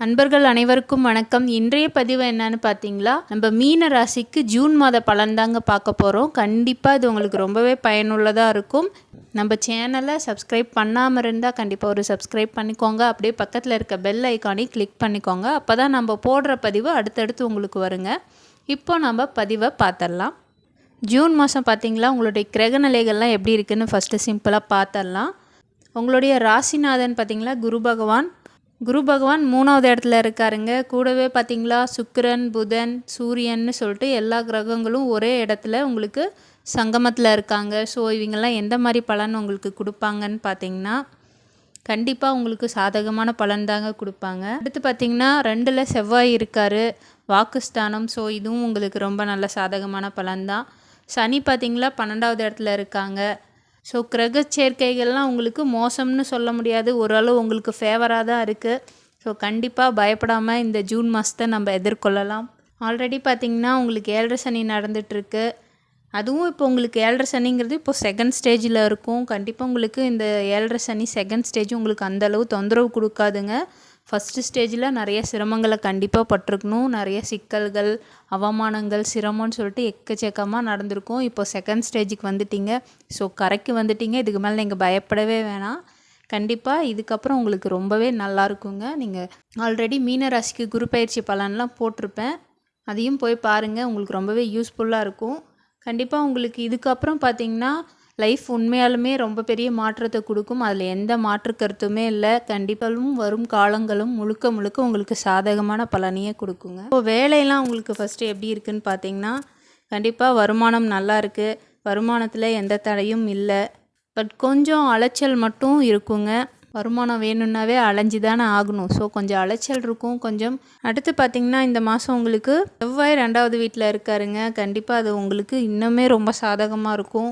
அன்பர்கள் அனைவருக்கும் வணக்கம். இன்றைய பதிவு என்னன்னு பார்த்தீங்களா, நம்ம மீன ராசிக்கு ஜூன் மாத பலன் தாங்க பார்க்க போகிறோம். கண்டிப்பாக இது உங்களுக்கு ரொம்பவே பயனுள்ளதாக இருக்கும். நம்ம சேனலை சப்ஸ்கிரைப் பண்ணாமல் இருந்தால் கண்டிப்பாக ஒரு சப்ஸ்கிரைப் பண்ணிக்கோங்க. அப்படியே பக்கத்தில் இருக்க பெல் ஐக்கானையும் கிளிக் பண்ணிக்கோங்க. அப்போ தான் நம்ம போடுற பதிவு அடுத்தடுத்து உங்களுக்கு வருங்க. இப்போ நம்ம பதிவை பார்த்துடலாம். ஜூன் மாதம் பார்த்தீங்களா, உங்களுடைய கிரக நிலைகள்லாம் எப்படி இருக்குன்னு ஃபஸ்ட்டு சிம்பிளாக பார்த்துடலாம். உங்களுடைய ராசிநாதன் பார்த்தீங்களா குரு பகவான் 3வது இடத்துல இருக்காருங்க. கூடவே பார்த்தீங்களா சுக்கிரன், புதன், சூரியன்னு சொல்லிட்டு எல்லா கிரகங்களும் ஒரே இடத்துல உங்களுக்கு சங்கமத்தில் இருக்காங்க. ஸோ இவங்கெல்லாம் எந்த மாதிரி பலன் உங்களுக்கு கொடுப்பாங்கன்னு பார்த்தீங்கன்னா, கண்டிப்பாக உங்களுக்கு சாதகமான பலன் தாங்க கொடுப்பாங்க. அடுத்து பார்த்தீங்கன்னா 2ல் செவ்வாய் இருக்கார், வாக்குஸ்தானம். ஸோ இதுவும் உங்களுக்கு ரொம்ப நல்ல சாதகமான பலன் தான். சனி பார்த்தீங்களா 12வது இடத்துல இருக்காங்க. ஸோ கிரக சேர்க்கைகள்லாம் உங்களுக்கு மோசம்னு சொல்ல முடியாது, ஓரளவு உங்களுக்கு ஃபேவராக தான் இருக்குது. ஸோ கண்டிப்பாக பயப்படாமல் இந்த ஜூன் மாதத்தை நம்ம எதிர்கொள்ளலாம். ஆல்ரெடி பார்த்திங்கன்னா உங்களுக்கு 7.5 சனி நடந்துகிட்ருக்கு. அதுவும் இப்போ உங்களுக்கு 7.5 சனிங்கிறது இப்போ செகண்ட் ஸ்டேஜில் இருக்கும். கண்டிப்பாக உங்களுக்கு இந்த 7.5 சனி செகண்ட் ஸ்டேஜ் உங்களுக்கு அந்தளவு தொந்தரவு கொடுக்காதுங்க. ஃபஸ்ட்டு ஸ்டேஜில் நிறைய சிரமங்களை கண்டிப்பாக பட்டிருக்கணும். நிறைய சிக்கல்கள், அவமானங்கள், சிரமம்னு சொல்லிட்டு எக்கச்சக்கமாக நடந்திருக்கும். இப்போ செகண்ட் ஸ்டேஜுக்கு வந்துட்டீங்க. ஸோ கரைக்கு வந்துட்டீங்க. இதுக்கு மேலே நீங்கள் பயப்படவே வேணாம். கண்டிப்பாக இதுக்கப்புறம் உங்களுக்கு ரொம்பவே நல்லா இருக்குங்க. நீங்கள் ஆல்ரெடி மீன ராசிக்கு குரு பயிற்சி பலன்லாம் போட்டிருப்பேன், அதையும் போய் பாருங்கள். உங்களுக்கு ரொம்பவே யூஸ்ஃபுல்லாக இருக்கும். கண்டிப்பாக உங்களுக்கு இதுக்கப்புறம் பார்த்திங்கன்னா லைஃப் உண்மையாலுமே ரொம்ப பெரிய மாற்றத்தை கொடுக்கும். அதில் எந்த மாற்று கருத்துமே இல்லை. கண்டிப்பாகவும் வரும் காலங்களும் முழுக்க முழுக்க உங்களுக்கு சாதகமான பலனையே கொடுக்குங்க. இப்போ வேலையெல்லாம் உங்களுக்கு ஃபஸ்ட்டு எப்படி இருக்குதுன்னு பார்த்தீங்கன்னா, கண்டிப்பாக வருமானம் நல்லா இருக்குது. வருமானத்தில் எந்த தடையும் இல்லை. பட் கொஞ்சம் அலைச்சல் மட்டும் இருக்குங்க. வருமானம் வேணும்னாவே அலைஞ்சி தானே ஆகணும். ஸோ கொஞ்சம் அலைச்சல் இருக்கும் கொஞ்சம். அடுத்து பார்த்திங்கன்னா இந்த மாதம் உங்களுக்கு செவ்வாய் 2வது வீட்டில் இருக்காருங்க. கண்டிப்பாக அது உங்களுக்கு இன்னுமே ரொம்ப சாதகமாக இருக்கும்.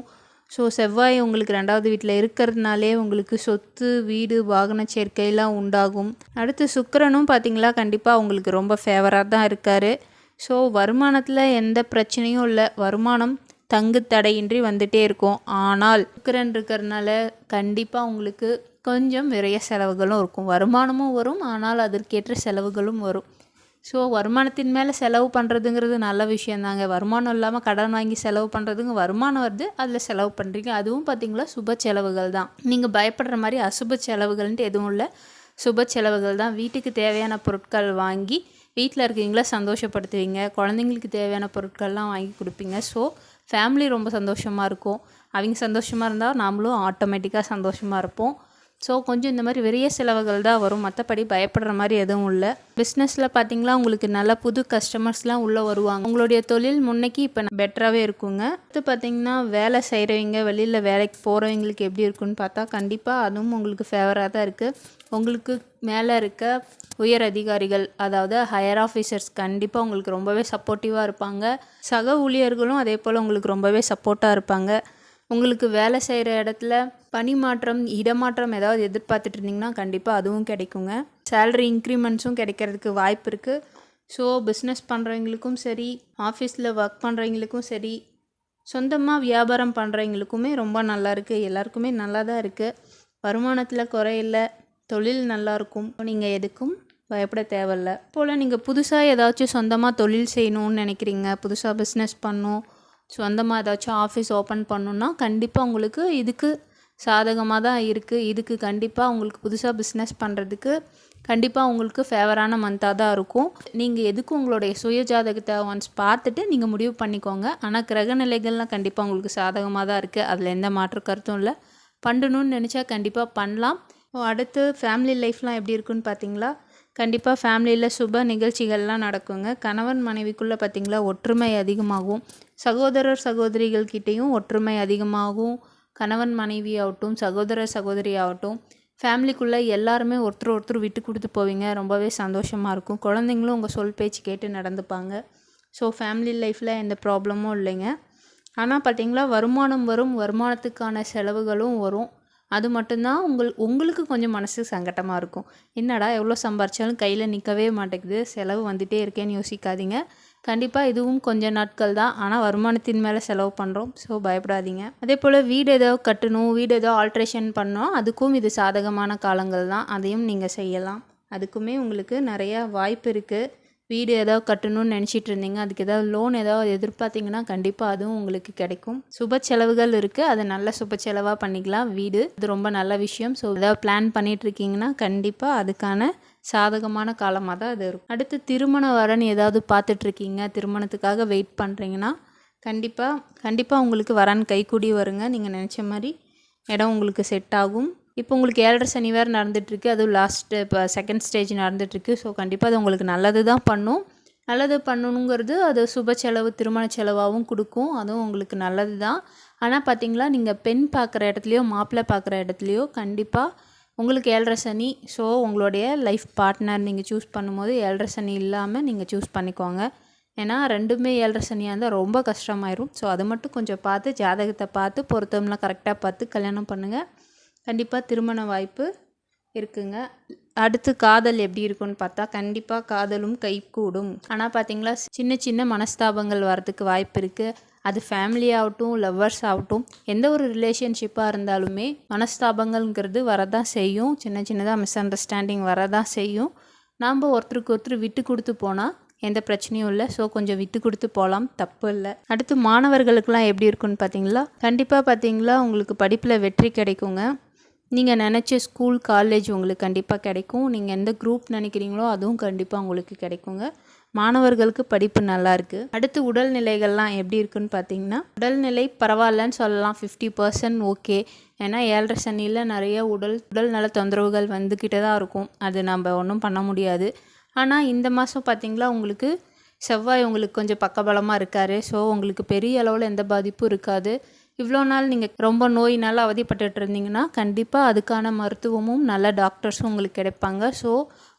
ஸோ செவ்வாய் உங்களுக்கு 2வது வீட்டில் இருக்கிறதுனாலே உங்களுக்கு சொத்து, வீடு, வாகன சேர்க்கையெல்லாம் உண்டாகும். அடுத்து சுக்கிரனும் பார்த்திங்களா கண்டிப்பாக உங்களுக்கு ரொம்ப ஃபேவராக தான் இருக்கார். ஸோ வருமானத்தில் எந்த பிரச்சனையும் இல்லை. வருமானம் தங்கு தடையின்றி வந்துகிட்டே இருக்கும். ஆனால் சுக்கிரன் இருக்கிறதுனால கண்டிப்பாக உங்களுக்கு கொஞ்சம் விரைய செலவுகளும் இருக்கும். வருமானமும் வரும், ஆனால் அதற்கேற்ற செலவுகளும் வரும். ஸோ வருமானத்தின் மேலே செலவு பண்ணுறதுங்கிறது நல்ல விஷயந்தாங்க. வருமானம் இல்லாமல் கடன் வாங்கி செலவு பண்ணுறதுங்க, வருமானம் வருது அதில் செலவு பண்ணுறீங்க. அதுவும் பார்த்திங்களா சுப செலவுகள் தான். நீங்கள் பயப்படுற மாதிரி அசுப செலவுகள்ன்ட்டு எதுவும் இல்லை, சுப செலவுகள் தான். வீட்டுக்கு தேவையான பொருட்கள் வாங்கி வீட்டில் இருக்கீங்களா சந்தோஷப்படுத்துவீங்க. குழந்தைங்களுக்கு தேவையான பொருட்கள்லாம் வாங்கி கொடுப்பீங்க. ஸோ ஃபேமிலி ரொம்ப சந்தோஷமாக இருக்கும். அவங்க சந்தோஷமாக இருந்தால் நாமளும் ஆட்டோமேட்டிக்காக சந்தோஷமாக இருப்போம். ஸோ கொஞ்சம் இந்த மாதிரி பெரிய செலவுகள் தான் வரும், மற்றபடி பயப்படுற மாதிரி எதுவும் இல்லை. பிஸ்னஸில் பார்த்தீங்களா உங்களுக்கு நல்ல புது கஸ்டமர்ஸ்லாம் உள்ளே வருவாங்க. உங்களுடைய தொழில் முன்னைக்கு இப்போ பெட்டராகவே இருக்குங்க. அடுத்து பார்த்தீங்கன்னா வேலை செய்கிறவங்க, வெளியில் வேலைக்கு போகிறவங்களுக்கு எப்படி இருக்குன்னு பார்த்தா கண்டிப்பாக அதுவும் உங்களுக்கு ஃபேவராக தான் இருக்குது. உங்களுக்கு மேலே இருக்க உயர் அதிகாரிகள், அதாவது ஹையர் ஆஃபீஸர்ஸ் கண்டிப்பாக உங்களுக்கு ரொம்பவே சப்போர்ட்டிவாக இருப்பாங்க. சக ஊழியர்களும் அதே போல் உங்களுக்கு ரொம்பவே சப்போர்ட்டாக இருப்பாங்க. உங்களுக்கு வேலை செய்கிற இடத்துல பணி மாற்றம், இடமாற்றம் ஏதாவது எதிர்பார்த்துட்டு இருந்தீங்கன்னா கண்டிப்பாக அதுவும் கிடைக்குங்க. சேலரி இன்க்ரிமெண்ட்ஸும் கிடைக்கிறதுக்கு வாய்ப்பு இருக்குது. ஸோ பிஸ்னஸ் பண்ணுறவங்களுக்கும் சரி, ஆஃபீஸில் ஒர்க் பண்ணுறவங்களுக்கும் சரி, சொந்தமாக வியாபாரம் பண்ணுறவங்களுக்குமே ரொம்ப நல்லா இருக்குது. எல்லாருக்குமே நல்லா தான் இருக்குது. வருமானத்தில் குறையில்லை, தொழில் நல்லாயிருக்கும். நீங்கள் எதுக்கும் பயப்பட தேவையில்ல. போல் நீங்கள் புதுசாக ஏதாச்சும் சொந்தமாக தொழில் செய்யணும்னு நினைக்கிறீங்க, புதுசாக பிஸ்னஸ் பண்ணணும், சொந்தமாக ஏதாச்சும் ஆஃபீஸ் ஓப்பன் பண்ணணுன்னா கண்டிப்பாக உங்களுக்கு இதுக்கு சாதகமாக தான் இருக்குது. இதுக்கு கண்டிப்பாக உங்களுக்கு புதுசாக பிஸ்னஸ் பண்ணுறதுக்கு கண்டிப்பாக உங்களுக்கு ஃபேவரான மந்தாக தான் இருக்கும். நீங்கள் எதுக்கு உங்களுடைய சுய ஜாதகத்தை ஒன்ஸ் பார்த்துட்டு நீங்கள் முடிவு பண்ணிக்கோங்க. ஆனால் கிரக நிலைகள்லாம் கண்டிப்பாக உங்களுக்கு சாதகமாக தான் இருக்குது. அதில் எந்த மாற்று கருத்தும் இல்லை. பண்ணணும்னு நினச்சா கண்டிப்பாக பண்ணலாம். அடுத்து ஃபேமிலி லைஃப்லாம் எப்படி இருக்குன்னு பார்த்தீங்களா, கண்டிப்பாக ஃபேமிலியில் சுப நிகழ்ச்சிகள்லாம் நடக்குங்க. கணவன் மனைவிக்குள்ளே பார்த்திங்களா ஒற்றுமை அதிகமாகும். சகோதரர் சகோதரிகள்கிட்டையும் ஒற்றுமை அதிகமாகும். கணவன் மனைவி ஆகட்டும், சகோதரர் சகோதரி ஆகட்டும், ஃபேமிலிக்குள்ளே எல்லாருமே ஒருத்தர் விட்டு கொடுத்து போவீங்க. ரொம்பவே சந்தோஷமாக இருக்கும். குழந்தைங்களும் உங்கள் சொல் பேச்சு கேட்டு நடந்துப்பாங்க. ஸோ ஃபேமிலி லைஃப்பில் எந்த ப்ராப்ளமும் இல்லைங்க. ஆனால் பார்த்திங்களா வருமானம் வரும், வருமானத்துக்கான செலவுகளும் வரும். அது மட்டும்தான் உங்களுக்கு கொஞ்சம் மனசு சங்கட்டமாக இருக்கும். என்னடா எவ்வளோ சம்பாரிச்சாலும் கையில் நிற்கவே மாட்டேங்குது, செலவு வந்துகிட்டே இருக்கேன்னு யோசிக்காதீங்க. கண்டிப்பாக இதுவும் கொஞ்சம் நாட்கள் தான். ஆனால் வருமானத்தின் மேலே செலவு பண்ணுறோம். ஸோ பயப்படாதீங்க. அதே போல் வீடு ஏதோ கட்டணும், வீடு ஏதோ ஆல்ட்ரேஷன் பண்ணோம், அதுக்கும் இது சாதகமான காலங்கள் தான். அதையும் நீங்கள் செய்யலாம். அதுக்குமே உங்களுக்கு நிறையா வாய்ப்பு இருக்குது. வீடு ஏதாவது கட்டணும்னு நினச்சிட்டு இருந்தீங்க, அதுக்கு ஏதாவது லோன் ஏதாவது எதிர்பார்த்தீங்கன்னா கண்டிப்பாக அதுவும் உங்களுக்கு கிடைக்கும். சுப செலவுகள் இருக்குது, அதை நல்ல சுப செலவாக பண்ணிக்கலாம். வீடு இது ரொம்ப நல்ல விஷயம். ஸோ ஏதாவது பிளான் பண்ணிகிட்டு இருக்கீங்கன்னா கண்டிப்பாக அதுக்கான சாதகமான காலமாக தான் அது இருக்கும். அடுத்து திருமண வரன் ஏதாவது பார்த்துட்ருக்கீங்க, திருமணத்துக்காக வெயிட் பண்ணுறீங்கன்னா கண்டிப்பாக உங்களுக்கு வரன் கைக்கூடி வருங்க. நீங்கள் நினச்ச மாதிரி இடம் உங்களுக்கு செட் ஆகும். இப்போ உங்களுக்கு 7.5 சனி வேறு நடந்துகிட்ருக்கு, அதுவும் லாஸ்ட்டு இப்போ செகண்ட் ஸ்டேஜ் நடந்துகிட்ருக்கு. ஸோ கண்டிப்பாக அது உங்களுக்கு நல்லது தான் பண்ணும். நல்லது பண்ணணுங்கிறது அது சுப செலவு திருமண செலவாகவும் கொடுக்கும், அதுவும் உங்களுக்கு நல்லது தான். ஆனால் பார்த்தீங்களா, நீங்கள் பெண் பார்க்குற இடத்துலையோ மாப்பிள்ளை பார்க்குற இடத்துலையோ கண்டிப்பாக உங்களுக்கு 7.5 சனி. ஸோ உங்களுடைய லைஃப் பார்ட்னர் நீங்கள் சூஸ் பண்ணும்போது 7.5 சனி இல்லாமல் நீங்கள் சூஸ் பண்ணிக்கோங்க. ஏன்னா ரெண்டுமே 7.5 சனியாக இருந்தால் ரொம்ப கஷ்டமாயிரும். ஸோ அதை மட்டும் கொஞ்சம் பார்த்து ஜாதகத்தை பார்த்து பொருத்தம்லாம் கரெக்டாக பார்த்து கல்யாணம் பண்ணுங்கள். கண்டிப்பாக திருமண வாய்ப்பு இருக்குங்க. அடுத்து காதல் எப்படி இருக்குன்னு பார்த்தா கண்டிப்பாக காதலும் கைகூடும். ஆனால் பார்த்தீங்களா, சின்ன சின்ன மனஸ்தாபங்கள் வரதுக்கு வாய்ப்பு இருக்குது. அது ஃபேமிலி ஆகட்டும், லவ்வர்ஸ் ஆகட்டும், எந்த ஒரு ரிலேஷன்ஷிப்பாக இருந்தாலுமே மனஸ்தாபங்கள்ங்கிறது வரதான் செய்யும். சின்ன சின்னதாக மிஸ் அண்டர்ஸ்டாண்டிங் வரதான் செய்யும். நாம் ஒருத்தருக்கு ஒருத்தர் விட்டு கொடுத்து போனால் எந்த பிரச்சனையும் இல்லை. ஸோ கொஞ்சம் விட்டு கொடுத்து போகலாம், தப்பு இல்லை. அடுத்து மாணவர்களுக்கெல்லாம் எப்படி இருக்குன்னு பார்த்தீங்களா, கண்டிப்பாக பார்த்தீங்களா உங்களுக்கு படிப்பில் வெற்றி கிடைக்குங்க. நீங்கள் நினச்ச ஸ்கூல் காலேஜ் உங்களுக்கு கண்டிப்பாக கிடைக்கும். நீங்கள் எந்த குரூப் நினைக்கிறீங்களோ அதுவும் கண்டிப்பாக உங்களுக்கு கிடைக்குங்க. மாணவர்களுக்கு படிப்பு நல்லாயிருக்கு. அடுத்து உடல்நிலைகள்லாம் எப்படி இருக்குன்னு பார்த்தீங்கன்னா, உடல்நிலை பரவாயில்லன்னு சொல்லலாம், 50% ஓகே. ஏன்னா 7.5 சனியில் நிறைய உடல் நல தொந்தரவுகள் வந்துக்கிட்டே தான் இருக்கும். அது நம்ம ஒன்றும் பண்ண முடியாது. ஆனால் இந்த மாதம் பார்த்திங்களா, உங்களுக்கு செவ்வாய் உங்களுக்கு கொஞ்சம் பக்கபலமாக இருக்கார். ஸோ உங்களுக்கு பெரிய அளவில் எந்த பாதிப்பும் இருக்காது. இவ்வளோ நாள் நீங்கள் ரொம்ப நோயினால் அவதிப்பட்டுட்டு இருந்தீங்கன்னா கண்டிப்பாக அதுக்கான மருத்துவமும் நல்ல டாக்டர்ஸும் உங்களுக்கு கிடைப்பாங்க. ஸோ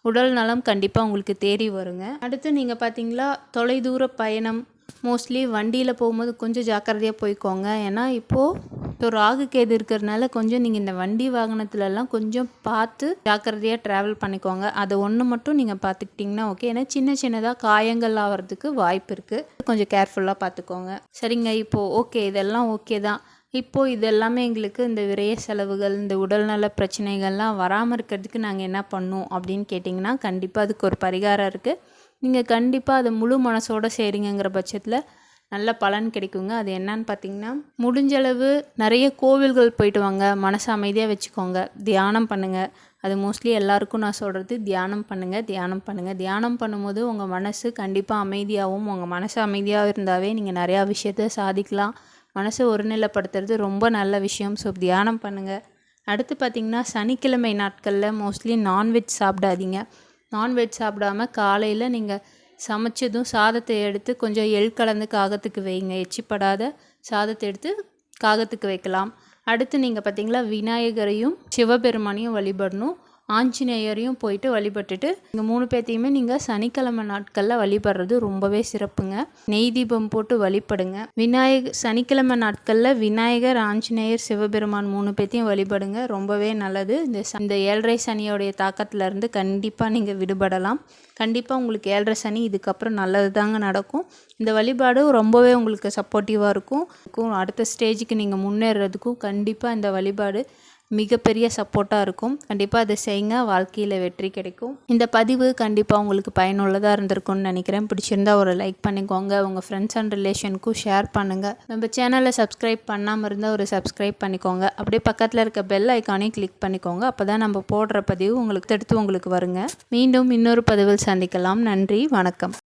உடல் நலம் கண்டிப்பாக உங்களுக்கு தேடி வருங்க. அடுத்து நீங்கள் பார்த்தீங்களா, தொலைதூர பயணம் மோஸ்ட்லி வண்டியில் போகும்போது கொஞ்சம் ஜாக்கிரதையாக போய்க்கோங்க. ஏன்னா இப்போது ராகு கேது இருக்கிறதுனால கொஞ்சம் நீங்கள் இந்த வண்டி வாகனத்துலலாம் கொஞ்சம் பார்த்து ஜாக்கிரதையாக ட்ராவல் பண்ணிக்கோங்க. அதை ஒன்று மட்டும் நீங்கள் பார்த்துக்கிட்டிங்கன்னா ஓகே. ஏன்னா சின்னதாக காயங்கள் ஆகிறதுக்கு வாய்ப்பு இருக்குது, கொஞ்சம் கேர்ஃபுல்லாக பார்த்துக்கோங்க. சரிங்க, இப்போது ஓகே, இதெல்லாம் ஓகே தான். இப்போது இது எல்லாமே எங்களுக்கு இந்த விரைய செலவுகள், இந்த உடல்நல பிரச்சனைகள்லாம் வராமல் இருக்கிறதுக்கு நாங்கள் என்ன பண்ணோம் அப்படின்னு கேட்டிங்கன்னா கண்டிப்பாக அதுக்கு ஒரு பரிகாரம் இருக்குது. நீங்கள் கண்டிப்பாக அதை முழு மனசோடு செய்கிறீங்கிற பட்சத்தில் நல்ல பலன் கிடைக்குங்க. அது என்னன்னு பார்த்தீங்கன்னா, முடிஞ்சளவு நிறைய கோவில்கள் போயிட்டு வாங்க, மனசை அமைதியாக வச்சுக்கோங்க, தியானம் பண்ணுங்கள். அது மோஸ்ட்லி எல்லாருக்கும் நான் சொல்கிறது, தியானம் பண்ணுங்கள். தியானம் பண்ணும்போது உங்கள் மனசு கண்டிப்பாக அமைதியாகவும், உங்கள் மனசு அமைதியாக இருந்தாவே நீங்கள் நிறையா விஷயத்த சாதிக்கலாம். மனசை ஒருநிலைப்படுத்துறது ரொம்ப நல்ல விஷயம். ஸோ தியானம் பண்ணுங்கள். அடுத்து பார்த்திங்கன்னா, சனிக்கிழமை நாட்களில் மோஸ்ட்லி நான்வெஜ் சாப்பிடாதீங்க. நான்வெஜ் சாப்பிடாமல் காலையில் நீங்கள் சமைச்சதும் சாதத்தை எடுத்து கொஞ்சம் எள் கலந்து காகத்துக்கு வைங்க. எச்சிப்படாத சாதத்தை எடுத்து காகத்துக்கு வைக்கலாம். அடுத்து நீங்கள் பார்த்தீங்களா, விநாயகரையும் சிவபெருமானையும் வழிபடணும். ஆஞ்சநேயரையும் போயிட்டு வழிபட்டுட்டு இந்த 3 பேர்த்தையுமே நீங்கள் சனிக்கிழமை நாட்களில் வழிபடுறது ரொம்பவே சிறப்புங்க. நெய் தீபம் போட்டு வழிபடுங்க. சனிக்கிழமை நாட்களில் விநாயகர், ஆஞ்சநேயர், சிவபெருமான் 3 பேர்த்தையும் வழிபடுங்க. ரொம்பவே நல்லது. இந்த 7.5 சனியோடைய தாக்கத்திலேருந்து கண்டிப்பாக நீங்கள் விடுபடலாம். கண்டிப்பாக உங்களுக்கு 7.5 சனி இதுக்கப்புறம் நல்லது தாங்க நடக்கும். இந்த வழிபாடு ரொம்பவே உங்களுக்கு சப்போர்ட்டிவாக இருக்கும். அடுத்த ஸ்டேஜுக்கு நீங்கள் முன்னேறதுக்கும் கண்டிப்பாக இந்த வழிபாடு மிகப்பெரிய சப்போர்ட்டாக இருக்கும். கண்டிப்பாக அதை செய்யுங்க, வாழ்க்கையில் வெற்றி கிடைக்கும். இந்த பதிவு கண்டிப்பாக உங்களுக்கு பயனுள்ளதாக இருந்திருக்கும்னு நினைக்கிறேன். பிடிச்சிருந்தா ஒரு லைக் பண்ணிக்கோங்க, உங்கள் ஃப்ரெண்ட்ஸ் அண்ட் ரிலேஷனுக்கும் ஷேர் பண்ணுங்கள். நம்ம சேனலை சப்ஸ்கிரைப் பண்ணாமல் இருந்தால் ஒரு சப்ஸ்கிரைப் பண்ணிக்கோங்க. அப்படியே பக்கத்தில் இருக்க பெல் ஐக்கானையும் கிளிக் பண்ணிக்கோங்க. அப்போ தான் நம்ம போடுற பதிவு உங்களுக்கு வருங்க. மீண்டும் இன்னொரு பதிவில் சந்திக்கலாம். நன்றி, வணக்கம்.